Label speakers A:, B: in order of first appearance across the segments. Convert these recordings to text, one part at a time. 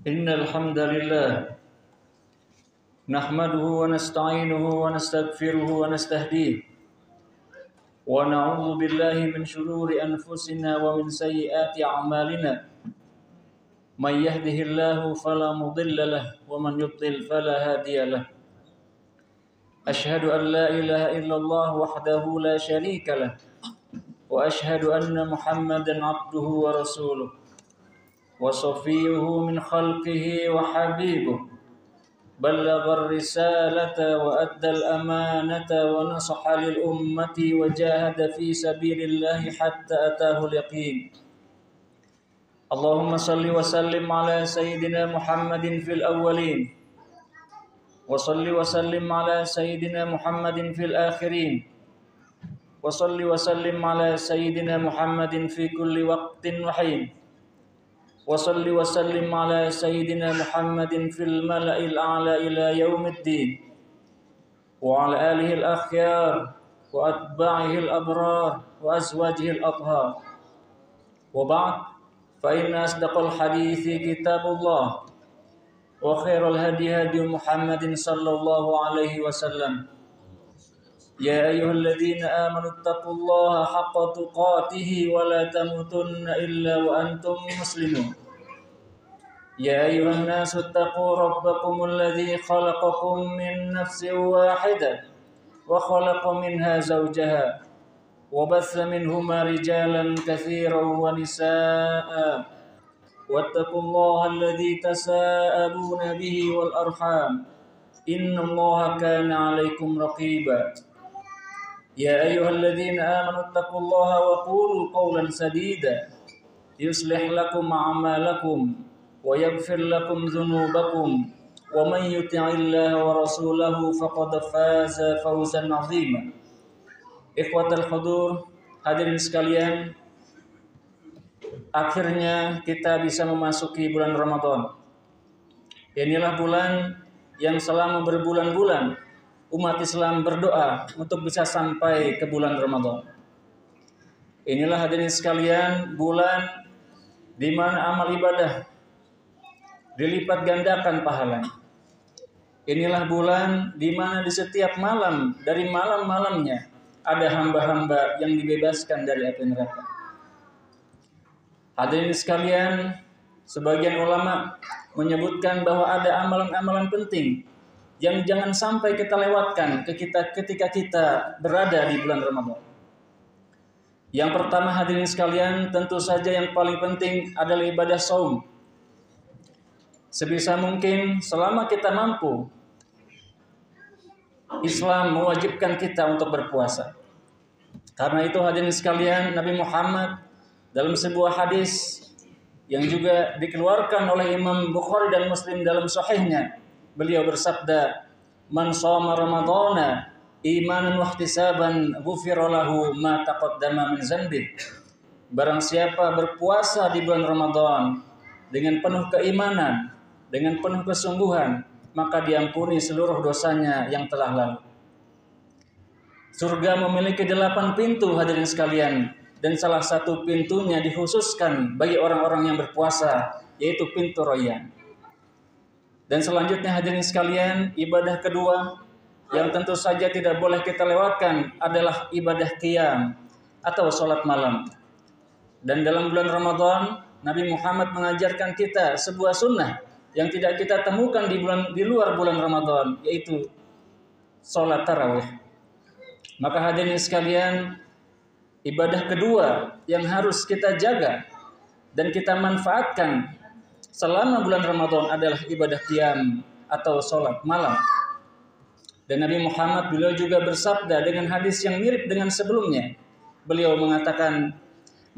A: إن الحمد لله نحمده ونستعينه ونستغفره ونستهديه ونعوذ بالله من شرور أنفسنا ومن سيئات أعمالنا من يهده الله فلا مضل له ومن يضلل فلا هادي له أشهد أن لا إله إلا الله وحده لا شريك له وأشهد أن محمدا عبده ورسوله وصفيه من خلقه وحبيبه بلغ الرسالة وأدى الأمانة ونصح للأمة وجاهد في سبيل الله حتى أتاه اليقين اللهم صل وسلم على سيدنا محمد في الأولين وصل وسلم على سيدنا محمد في الآخرين وصل وسلم على سيدنا محمد في كل وقت وحين وصل وسلم على سيدنا محمد في الملأ الأعلى إلى يوم الدين وعلى آله الأخيار وأتباعه الأبرار وأزواجه الأطهار وبعد فإن أصدق الحديث كتاب الله وخير الهدي هدي محمد صلى الله عليه وسلم يا أيها الذين آمنوا اتقوا الله حق تقاته ولا تموتن إلا وأنتم مسلمون يا أيها الناس اتقوا ربكم الذي خلقكم من نفس واحدة وخلق منها زوجها وبث منهما رجالا كثيرا ونساء واتقوا الله الذي تساءلون به والأرحام إن الله كان عليكم رقيبا يا أيها الذين آمنوا اتقوا الله وقولوا قولا سديدا يصلح لكم أعمالكم ويغفر لكم ذنوبكم ومن يطع الله ورسوله فقد فاز فوزا عظيما. Ikhwatal hudur, hadirin sekalian, akhirnya kita bisa memasuki bulan Ramadan. Inilah bulan yang selama berbulan-bulan umat Islam berdoa untuk bisa sampai ke bulan Ramadan. Inilah hadirin sekalian bulan di mana amal ibadah dilipat gandakan pahalanya. Inilah bulan di mana di setiap malam dari malam-malamnya ada hamba-hamba yang dibebaskan dari api neraka. Hadirin sekalian, sebagian ulama menyebutkan bahwa ada amalan-amalan penting yang jangan sampai kita lewatkan ketika kita berada di bulan Ramadan. Yang pertama hadirin sekalian, tentu saja yang paling penting adalah ibadah saum. Sebisa mungkin selama kita mampu, Islam mewajibkan kita untuk berpuasa. Karena itu hadirin sekalian, Nabi Muhammad dalam sebuah hadis yang juga dikeluarkan oleh Imam Bukhari dan Muslim dalam sahihnya, beliau bersabda, "Man shoma Ramadhana imanan wa ihtisaban ghufira lahu ma taqaddama min dzanbi." Barang siapa berpuasa di bulan Ramadan dengan penuh keimanan, dengan penuh kesungguhan, maka diampuni seluruh dosanya yang telah lalu. Surga memiliki 8 pintu hadirin sekalian, dan salah satu pintunya dikhususkan bagi orang-orang yang berpuasa, yaitu pintu Rayyan. Dan selanjutnya hadirin sekalian, ibadah kedua yang tentu saja tidak boleh kita lewatkan adalah ibadah qiyam atau sholat malam. Dan dalam bulan Ramadan, Nabi Muhammad mengajarkan kita sebuah sunnah yang tidak kita temukan di luar bulan Ramadan, yaitu sholat tarawih. Maka hadirin sekalian, ibadah kedua yang harus kita jaga dan kita manfaatkan selama bulan Ramadan adalah ibadah qiyam atau sholat malam. Dan Nabi Muhammad beliau juga bersabda dengan hadis yang mirip dengan sebelumnya. Beliau mengatakan,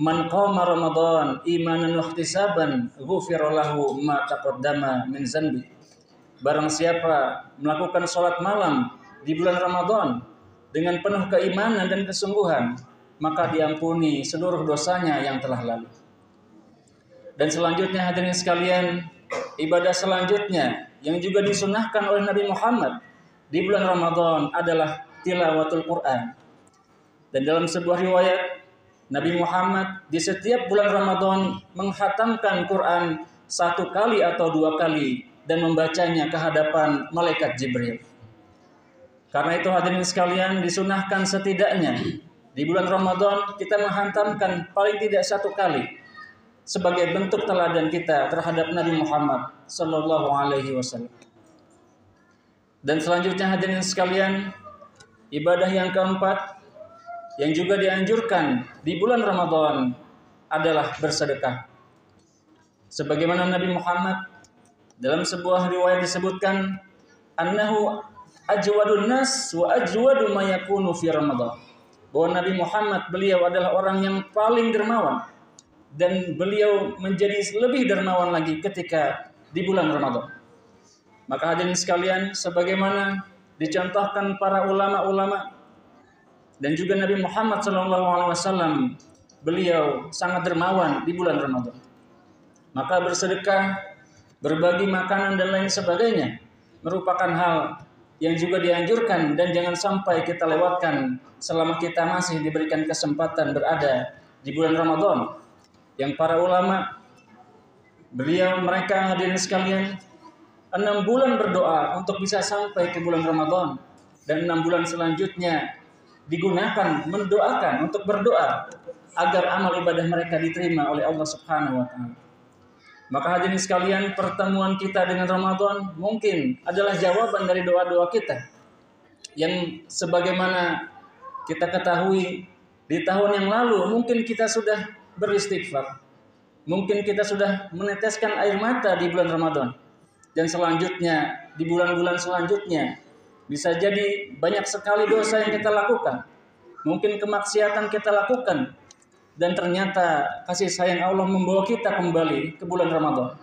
A: "Man qama Ramadan imanan wa ihtisaban ghufira lahu ma taqaddama min dzanbi." Barang siapa melakukan sholat malam di bulan Ramadan dengan penuh keimanan dan kesungguhan, maka diampuni seluruh dosanya yang telah lalu. Dan selanjutnya hadirin sekalian, ibadah selanjutnya yang juga disunahkan oleh Nabi Muhammad di bulan Ramadan adalah tilawatul Quran. Dan dalam sebuah riwayat, Nabi Muhammad di setiap bulan Ramadan menghatamkan Quran 1 kali atau 2 kali dan membacanya ke hadapan malaikat Jibril. Karena itu hadirin sekalian, disunahkan setidaknya di bulan Ramadan kita menghantamkan paling tidak 1 kali sebagai bentuk teladan kita terhadap Nabi Muhammad sallallahu alaihi wasallam. Dan selanjutnya hadirin sekalian, ibadah yang keempat yang juga dianjurkan di bulan Ramadan adalah bersedekah. Sebagaimana Nabi Muhammad dalam sebuah riwayat disebutkan, annahu ajwadun nas wa ajwadu ma yakunu fi Ramadan. Bahwa Nabi Muhammad beliau adalah orang yang paling dermawan dan beliau menjadi lebih dermawan lagi ketika di bulan Ramadan. Maka hadirin sekalian, sebagaimana dicontohkan para ulama-ulama dan juga Nabi Muhammad SAW, beliau sangat dermawan di bulan Ramadan. Maka bersedekah, berbagi makanan dan lain sebagainya merupakan hal yang juga dianjurkan dan jangan sampai kita lewatkan selama kita masih diberikan kesempatan berada di bulan Ramadan. Yang para ulama, mereka hadirin sekalian, 6 bulan berdoa untuk bisa sampai ke bulan Ramadan, dan 6 bulan selanjutnya digunakan mendoakan untuk berdoa agar amal ibadah mereka diterima oleh Allah Subhanahu wa taala. Maka hadirin sekalian, pertemuan kita dengan Ramadan mungkin adalah jawaban dari doa-doa kita yang sebagaimana kita ketahui di tahun yang lalu mungkin kita sudah beristighfar, mungkin kita sudah meneteskan air mata di bulan Ramadan, dan selanjutnya di bulan-bulan selanjutnya bisa jadi banyak sekali dosa yang kita lakukan, mungkin kemaksiatan kita lakukan, dan ternyata kasih sayang Allah membawa kita kembali ke bulan Ramadan.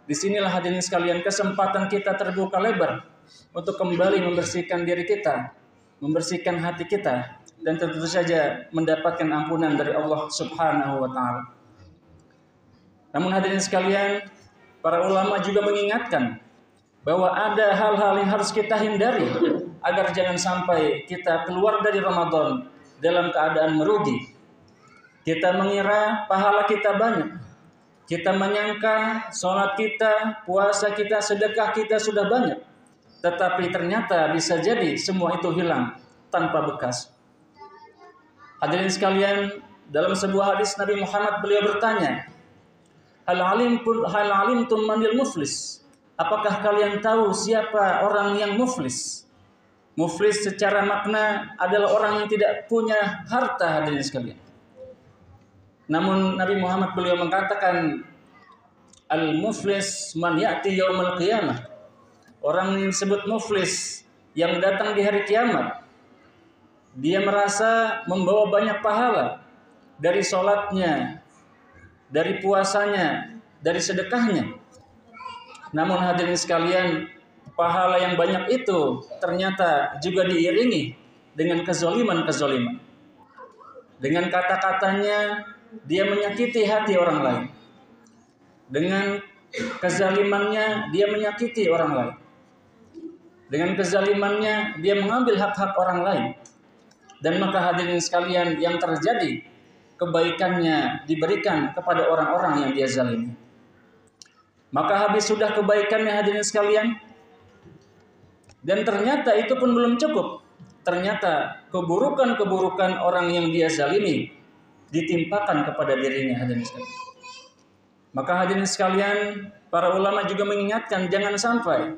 A: Disinilah hadirin sekalian kesempatan kita terbuka lebar untuk kembali membersihkan diri kita, membersihkan hati kita, dan tentu saja mendapatkan ampunan dari Allah Subhanahu wa taala. Namun hadirin sekalian, para ulama juga mengingatkan bahwa ada hal-hal yang harus kita hindari agar jangan sampai kita keluar dari Ramadan dalam keadaan merugi. Kita mengira pahala kita banyak. Kita menyangka sholat kita, puasa kita, sedekah kita sudah banyak. Tetapi ternyata bisa jadi semua itu hilang tanpa bekas. Hadirin sekalian, dalam sebuah hadis Nabi Muhammad beliau bertanya, Hal alimtum manil muflis? Apakah kalian tahu siapa orang yang muflis? Muflis secara makna adalah orang yang tidak punya harta, hadirin sekalian. Namun Nabi Muhammad beliau mengatakan, al-muflis man ya'ti yaumil qiyamah. Orang yang disebut muflis yang datang di hari kiamat, dia merasa membawa banyak pahala dari sholatnya, dari puasanya, dari sedekahnya. Namun hadirin sekalian, pahala yang banyak itu ternyata juga diiringi dengan kezaliman-kezaliman. Dengan kata-katanya dia menyakiti hati orang lain. Dengan kezalimannya dia menyakiti orang lain. Dengan kezalimannya dia mengambil hak-hak orang lain. Dan maka hadirin sekalian, yang terjadi kebaikannya diberikan kepada orang-orang yang dia zalimi. Maka habis sudah kebaikannya hadirin sekalian, dan ternyata itu pun belum cukup. Ternyata keburukan-keburukan orang yang dia zalimi ditimpakan kepada dirinya, hadirin sekalian. Maka hadirin sekalian, para ulama juga mengingatkan jangan sampai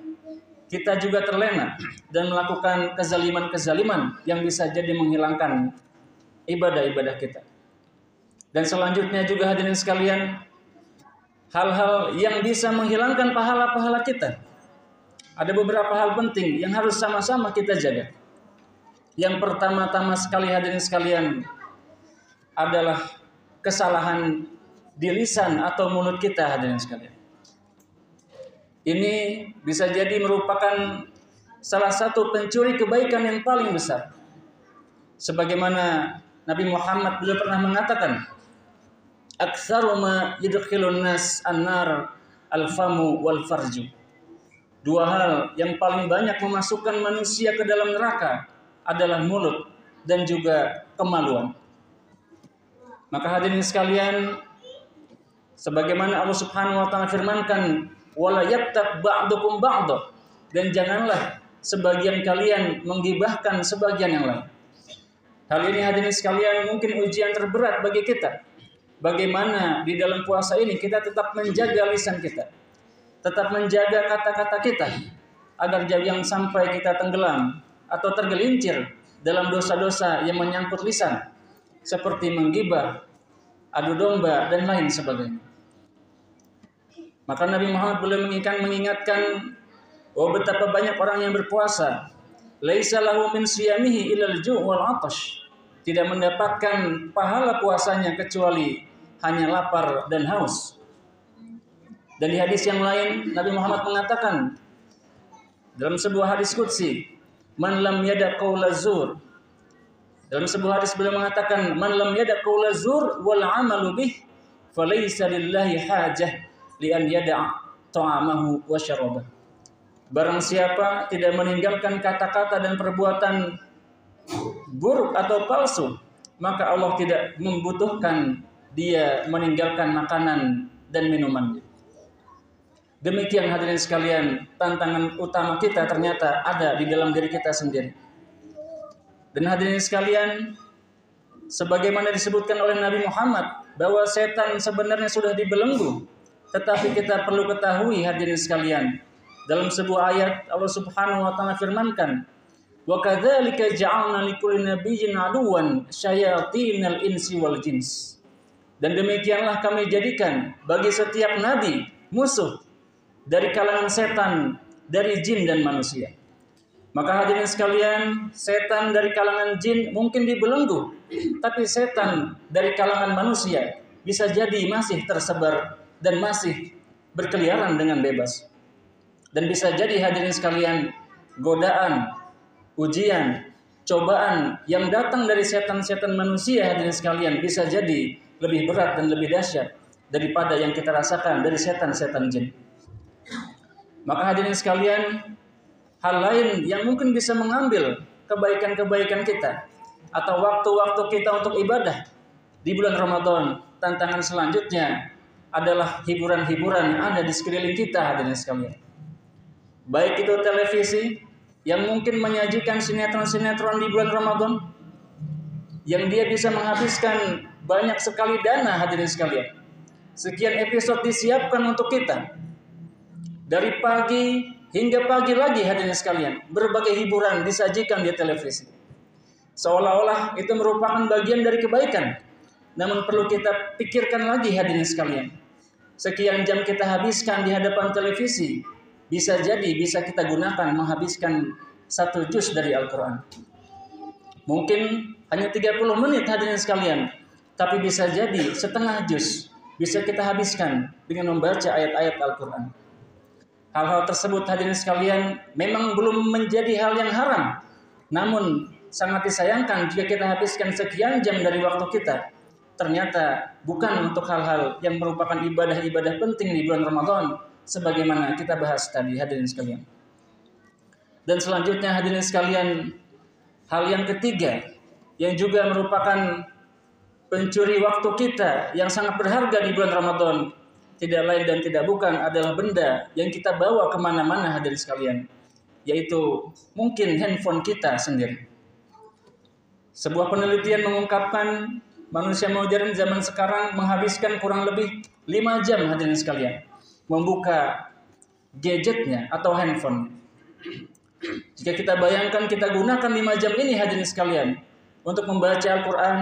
A: kita juga terlena dan melakukan kezaliman-kezaliman yang bisa jadi menghilangkan ibadah-ibadah kita. Dan selanjutnya juga hadirin sekalian, hal-hal yang bisa menghilangkan pahala-pahala kita. Ada beberapa hal penting yang harus sama-sama kita jaga. Yang pertama-tama sekali hadirin sekalian adalah kesalahan di lisan atau mulut kita, hadirin sekalian. Ini bisa jadi merupakan salah satu pencuri kebaikan yang paling besar. Sebagaimana Nabi Muhammad beliau pernah mengatakan, aktsaru ma yudkhilun nas an-nar al-famu wal farju. 2 hal yang paling banyak memasukkan manusia ke dalam neraka adalah mulut dan juga kemaluan. Maka hadirin sekalian, Sebagaimana Allah Subhanahu wa taala firmankan, "Wala yabtab ba'dukum ba'd." Dan janganlah sebagian kalian menggibahkan sebagian yang lain. Hal ini hadirin sekalian mungkin ujian terberat bagi kita. Bagaimana di dalam puasa ini kita tetap menjaga lisan kita, tetap menjaga kata-kata kita, agar jangan sampai kita tenggelam atau tergelincir dalam dosa-dosa yang menyangkut lisan, seperti menggibah, adu domba, dan lain sebagainya. Maka Nabi Muhammad boleh mengingatkan bahwa betapa banyak orang yang berpuasa, laisa lahu min siyamihi illal ju' wal 'atash. Tidak mendapatkan pahala puasanya kecuali hanya lapar dan haus. Dan di hadis yang lain Nabi Muhammad mengatakan dalam sebuah hadis qudsi, man lam yada' qaula zur. Dalam sebuah hadis beliau mengatakan, man lam yada' qaula zur wal 'amalu bih falaysa lillahi hajah li an yada' ta'amahu wa syarabah. Barang siapa tidak meninggalkan kata-kata dan perbuatan buruk atau palsu, maka Allah tidak membutuhkan dia meninggalkan makanan dan minumannya. Demikian hadirin sekalian, tantangan utama kita ternyata ada di dalam diri kita sendiri. Dan hadirin sekalian, sebagaimana disebutkan oleh Nabi Muhammad bahwa setan sebenarnya sudah dibelenggu, tetapi kita perlu ketahui hadirin sekalian, dalam sebuah ayat Allah Subhanahu wa taala firmankan, "Wa kadzalika ja'alna likulli nabiyyin aduwan syayatinal insi wal jins." Dan demikianlah kami jadikan bagi setiap nabi musuh dari kalangan setan, dari jin dan manusia. Maka hadirin sekalian, setan dari kalangan jin mungkin dibelenggu, tapi setan dari kalangan manusia bisa jadi masih tersebar dan masih berkeliaran dengan bebas. Dan bisa jadi hadirin sekalian, godaan, ujian, cobaan yang datang dari setan-setan manusia hadirin sekalian bisa jadi lebih berat dan lebih dahsyat daripada yang kita rasakan dari setan-setan jin. Maka hadirin sekalian, hal lain yang mungkin bisa mengambil kebaikan-kebaikan kita atau waktu-waktu kita untuk ibadah di bulan Ramadan, tantangan selanjutnya adalah hiburan-hiburan yang ada di sekeliling kita hadirin sekalian. Baik itu televisi yang mungkin menyajikan sinetron-sinetron di bulan Ramadan, yang dia bisa menghabiskan banyak sekali dana hadirin sekalian. Sekian episode disiapkan untuk kita. Dari pagi hingga pagi lagi hadirin sekalian, berbagai hiburan disajikan di televisi. Seolah-olah itu merupakan bagian dari kebaikan. Namun perlu kita pikirkan lagi hadirin sekalian. Sekian jam kita habiskan di hadapan televisi, bisa kita gunakan menghabiskan 1 juz dari Al-Quran. Mungkin hanya 30 menit hadirin sekalian, tapi bisa jadi setengah juz bisa kita habiskan dengan membaca ayat-ayat Al-Quran. Hal-hal tersebut hadirin sekalian memang belum menjadi hal yang haram, namun sangat disayangkan jika kita habiskan sekian jam dari waktu kita ternyata bukan untuk hal-hal yang merupakan ibadah-ibadah penting di bulan Ramadan, sebagaimana kita bahas tadi hadirin sekalian. Dan selanjutnya hadirin sekalian, hal yang ketiga yang juga merupakan pencuri waktu kita yang sangat berharga di bulan Ramadan, tidak lain dan tidak bukan adalah benda yang kita bawa kemana-mana hadirin sekalian, yaitu mungkin handphone kita sendiri. Sebuah penelitian mengungkapkan manusia modern zaman sekarang menghabiskan kurang lebih 5 jam hadirin sekalian membuka gadgetnya atau handphone. Jika kita bayangkan kita gunakan 5 jam ini hadirin sekalian untuk membaca Al-Quran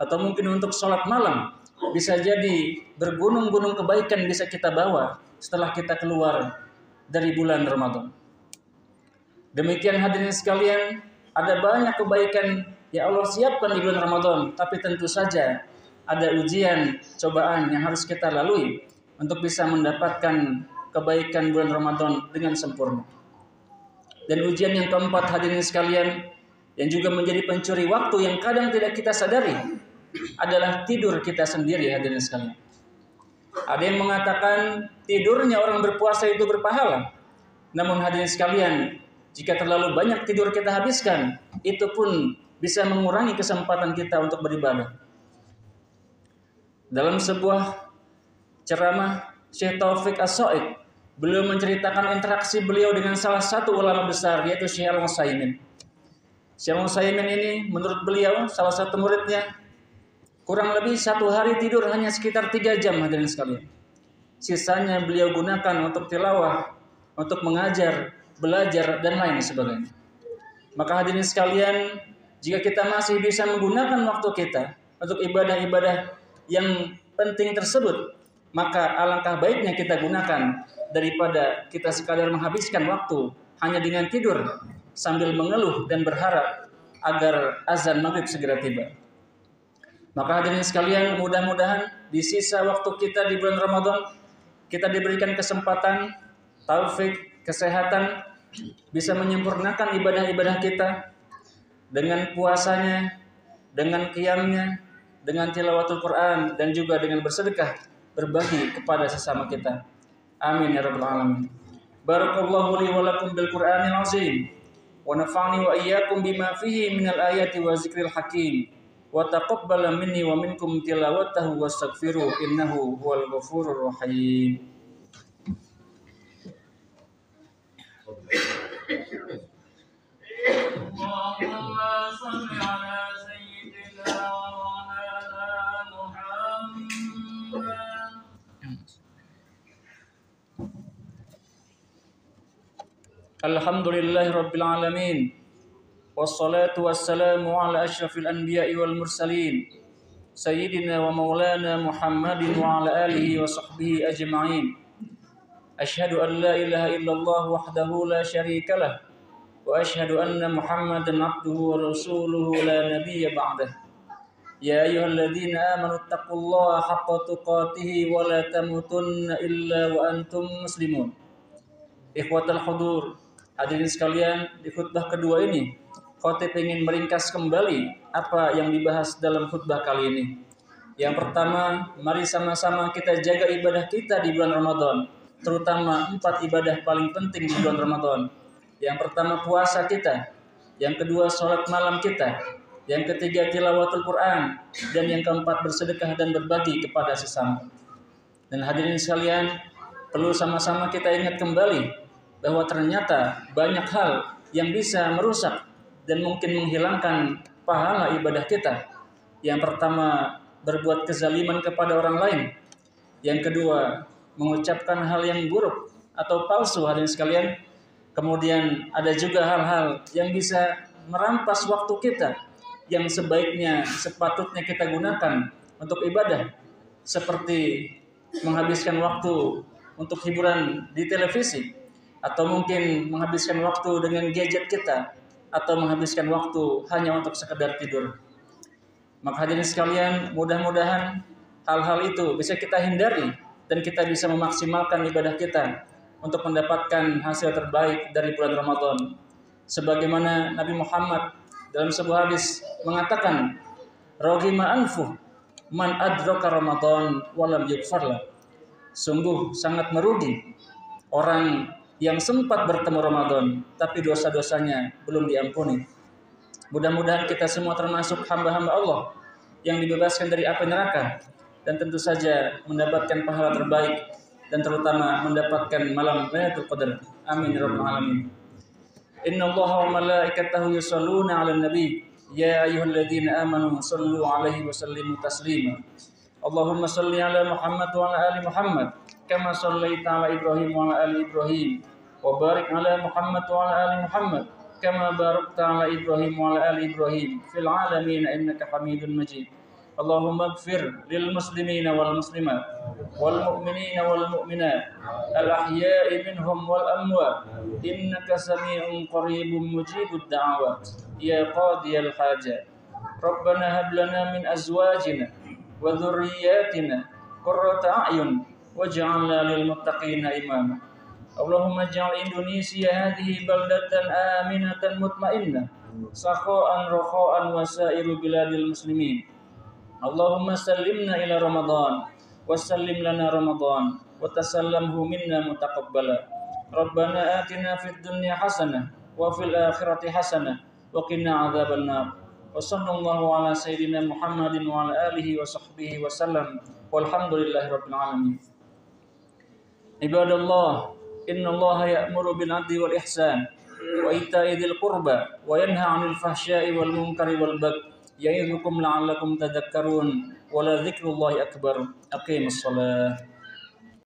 A: atau mungkin untuk sholat malam, bisa jadi bergunung-gunung kebaikan bisa kita bawa setelah kita keluar dari bulan Ramadan. Demikian hadirin sekalian, ada banyak kebaikan yang Allah siapkan di bulan Ramadan, tapi tentu saja ada ujian, cobaan yang harus kita lalui untuk bisa mendapatkan kebaikan bulan Ramadan dengan sempurna. Dan ujian yang keempat hadirin sekalian, yang juga menjadi pencuri waktu yang kadang tidak kita sadari, adalah tidur kita sendiri hadirin sekalian. Ada yang mengatakan tidurnya orang berpuasa itu berpahala. Namun hadirin sekalian, jika terlalu banyak tidur kita habiskan, itu pun bisa mengurangi kesempatan kita untuk beribadah. Dalam sebuah ceramah Syekh Taufik As-So'id. Beliau menceritakan interaksi beliau dengan salah satu ulama besar, yaitu Syekh Al-Utsaimin. Syekh Al-Utsaimin ini menurut beliau, salah satu muridnya, kurang lebih 1 hari tidur hanya sekitar 3 jam, hadirin sekalian. Sisanya beliau gunakan untuk tilawah, untuk mengajar, belajar, dan lain sebagainya. Maka hadirin sekalian, jika kita masih bisa menggunakan waktu kita untuk ibadah-ibadah yang penting tersebut, maka alangkah baiknya kita gunakan daripada kita sekadar menghabiskan waktu hanya dengan tidur sambil mengeluh dan berharap agar azan maghrib segera tiba. Maka hadirin sekalian, mudah-mudahan di sisa waktu kita di bulan Ramadan, kita diberikan kesempatan, taufik, kesehatan, bisa menyempurnakan ibadah-ibadah kita dengan puasanya, dengan qiyamnya, dengan tilawatul Quran, dan juga dengan bersedekah, berbagi kepada sesama kita. Amin ya rabbal alamin. Barakallahu li wa lakum bil Qur'anil azim wa nafa'ani wa iyyakum bima fihi minal ayati wa zikril hakim. Wa taqabbala minni wa minkum tilawatahu wastaghfiruh innahu huwal ghafurur rahim. Allahumma shalli ala sayyidina wa ala Muhammad. Alhamdulillahi rabbil alamin. Wassalatu wassalamu ala asyrafil anbiya'i wal mursalin Sayyidina wa maulana Muhammadin wa ala alihi wa sahbihi ajma'in. Ashhadu an la ilaha illallah wahdahu la syarika lah wa ashhadu anna Muhammadan abduhu wa rasuluhu la nabiyya ba'dah. Ya ayyuhalladzina amanu taqullaha haqqa tuqatih wa la tamutunna illa wa antum muslimun. Ikhwatal hudur, hadirin sekalian, di khutbah kedua ini khotib ingin meringkas kembali apa yang dibahas dalam khutbah kali ini. Yang pertama, mari sama-sama kita jaga ibadah kita di bulan Ramadan, terutama 4 ibadah paling penting di bulan Ramadan. Yang pertama, puasa kita. Yang kedua, sholat malam kita. Yang ketiga, tilawatul Quran. Dan yang keempat, bersedekah dan berbagi kepada sesama. Dan hadirin sekalian, perlu sama-sama kita ingat kembali bahwa ternyata banyak hal yang bisa merusak dan mungkin menghilangkan pahala ibadah kita. Yang pertama, berbuat kezaliman kepada orang lain. Yang kedua, mengucapkan hal yang buruk atau palsu, hadirin sekalian. Kemudian ada juga hal-hal yang bisa merampas waktu kita yang sebaiknya, sepatutnya kita gunakan untuk ibadah, seperti menghabiskan waktu untuk hiburan di televisi, atau mungkin menghabiskan waktu dengan gadget kita, atau menghabiskan waktu hanya untuk sekedar tidur. Maka hadirin sekalian, mudah-mudahan hal-hal itu bisa kita hindari dan kita bisa memaksimalkan ibadah kita untuk mendapatkan hasil terbaik dari bulan Ramadan. Sebagaimana Nabi Muhammad dalam sebuah hadis mengatakan, "Raghima anfuh man adraka Ramadan wa lam yughfarlah." Sungguh sangat merugi orang yang sempat bertemu Ramadan tapi dosa-dosanya belum diampuni. Mudah-mudahan kita semua termasuk hamba-hamba Allah yang dibebaskan dari api neraka dan tentu saja mendapatkan pahala terbaik dan terutama mendapatkan malam Lailatul Qadar. Amin ya rabbal alamin. Innallaha wa malaikatahu yusholluna 'alan nabi ya ayyuhalladzina amanu shallu 'alaihi wa sallimu taslima. Allahumma shalli 'ala Muhammad wa 'ala ali Muhammad kama shallaita 'ala Ibrahim wa 'ala ali Ibrahim wa barik 'ala Muhammad wa 'ala ali Muhammad kama barakta 'ala Ibrahim wa 'ala ali Ibrahim fil 'alamin innaka Hamidum Majid. Allahumma ighfir lil muslimina wal muslimat wal mu'minina wal mu'minat al ahya'i minhum wal amwat innaka sami'un qaribun mujibud da'awat ya qadiyal hajat. Rabbana hab lana min azwajina wa dhurriyyatina qurrata a'yun waj'alna lil muttaqina imama. Allahumma ij'al Indonesia hadhihi baldatan aminatan mutmainnah sakha'an rakha'an wa sa'iru biladil muslimin. Allahumma sallimna ila Ramadan wa sallim lana Ramadan wa tasallamhu minna mutaqabbala. Rabbana atina fid dunya hasanah wa fil akhirati hasanah wa qina adzaban nar. Wa sallallahu ala sayyidina Muhammadin wa ala alihi wa sahbihi wa sallam. Walhamdulillahi rabbil alamin. Ibadallah, innallaha ya'muru bil 'adli wal ihsan wa ita'i dzil qurba wa yanha 'anil fahsya'i wal munkari wal baghi ya'idzukum la'allakum tadhakkarun wa la dzikrullahi akbar. Aqimus shalah.